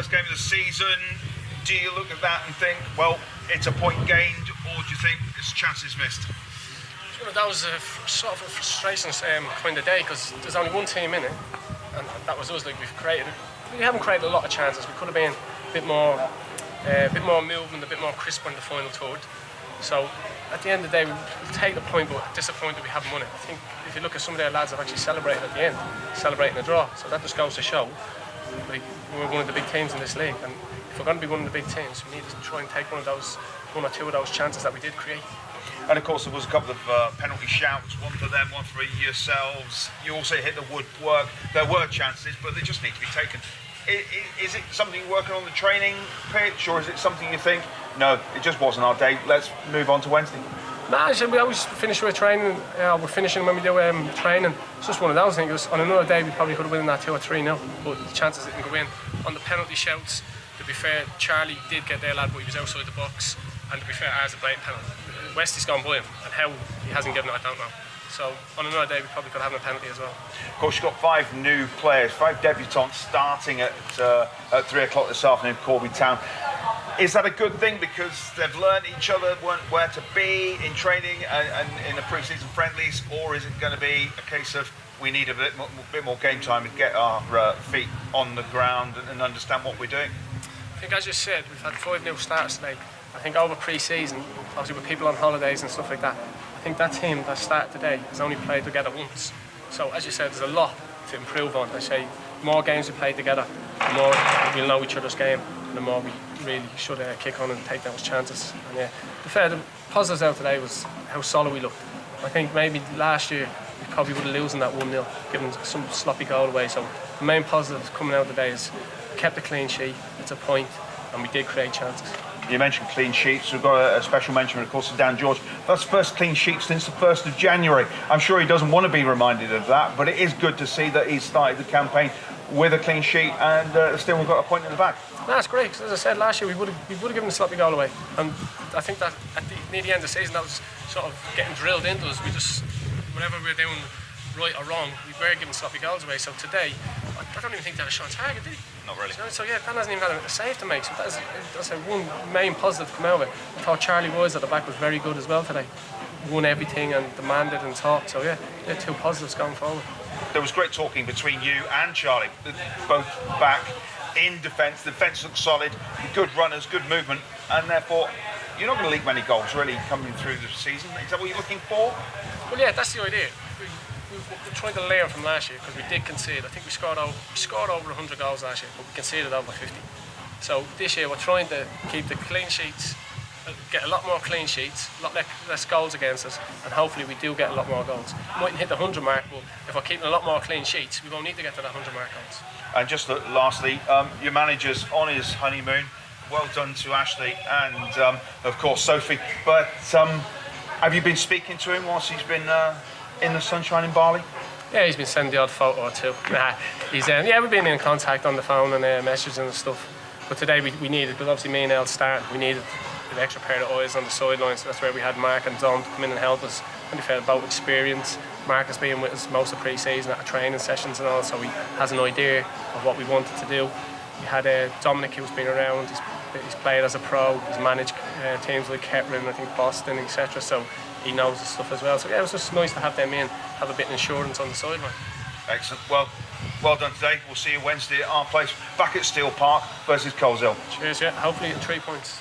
first game of the season, do you look at that and think, well, it's a point gained, or do you think it's chances missed? That was a sort of a frustration kind of day, because there's only one team in it, and that was us. Like, we haven't created a lot of chances. We could have been a bit more movement, a bit more crisp on the final third. So at the end of the day, we'll take the point, but disappointed we haven't won it. I think if you look at some of their lads have actually celebrated at the end, celebrating a draw. So that just goes to show, like, we're one of the big teams in this league, and if we're going to be one of the big teams, we need to try and take one or two of those chances that we did create. And of course there was a couple of penalty shouts, one for them, one for yourselves. You also hit the woodwork. There were chances, but they just need to be taken. Is it something you're working on the training pitch, or is it something you think, no, it just wasn't our day, let's move on to Wednesday? No, we always finish with training. We're finishing when we do training. It's just one of those things. On another day we probably could have won that 2 or 3-0, but the chances didn't go in. On the penalty shouts, to be fair, Charlie did get their lad, but he was outside the box, and to be fair, ours a blatant penalty. Westy's gone by him, and how he hasn't given it, I don't know. So on another day we probably could have a penalty as well. Of course, you've got 5 new players, 5 debutants starting at 3 o'clock this afternoon at Corby Town. Is that a good thing, because they've learned each other where to be in training and in the pre-season friendlies, or is it going to be a case of we need a bit more game time to get our feet on the ground and understand what we're doing? I think, as you said, we've had 5 new starters today. I think over pre-season, obviously with people on holidays and stuff like that, I think that team that started today has only played together once. So as you said, there's a lot to improve on. I say, the more games we play together, the more we'll know each other's game, and the more we really should kick on and take those chances. And yeah, the positives out today was how solid we looked. I think maybe last year we probably would have losing that 1-0, given some sloppy goal away. So the main positives coming out today is we kept a clean sheet, it's a point, and we did create chances. You mentioned clean sheets. We've got a special mention, of course, to Dan George. That's the first clean sheet since the 1st of January. I'm sure he doesn't want to be reminded of that, but it is good to see that he's started the campaign with a clean sheet and still we've got a point in the back. That's great, because as I said last year, we would have given the sloppy goal away. And I think that near the end of the season, that was sort of getting drilled into us. We just, whatever we were doing right or wrong, we were giving sloppy goals away. So today, I don't even think they had a shot on target, did he? Not really. So yeah, Dan hasn't even had a save to make. So that's one main positive to come out of it. I thought Charlie Wise at the back was very good as well today. Won everything and demanded and taught. So yeah, 2 positives going forward. There was great talking between you and Charlie, both back in defence. The defence looks solid, good runners, good movement, and therefore you're not going to leak many goals really coming through the season. Is that what you're looking for? Well, yeah, that's the idea. We're trying to learn from last year, because we did concede. I think we scored over 100 goals last year, but we conceded over 50. So this year we're trying to keep the clean sheets, get a lot more clean sheets, a lot less goals against us, and hopefully we do get a lot more goals. We mightn't hit the 100 mark, but if we're keeping a lot more clean sheets, we won't need to get to that 100 mark goals. And just lastly, your manager's on his honeymoon. Well done to Ashley and of course Sophie. But have you been speaking to him whilst he's been in the sunshine in Bali? Yeah, he's been sending the odd photo or two. Yeah, we've been in contact on the phone and messaging and stuff. But today we needed, because obviously me and El started, we needed an extra pair of eyes on the sidelines. So that's where we had Mark and Don to come in and help us. And we felt about experience. Mark has been with us most of pre-season at our training sessions and all, so he has an idea of what we wanted to do. We had Dominic, who's been around. He's played as a pro. He's managed teams like Kettering, I think Boston, etc. So he knows the stuff as well. So yeah, it was just nice to have them in, have a bit of insurance on the sideline. Excellent. Well done today. We'll see you Wednesday at our place, back at Steel Park versus Coleshill. Cheers, yeah. Hopefully 3 points.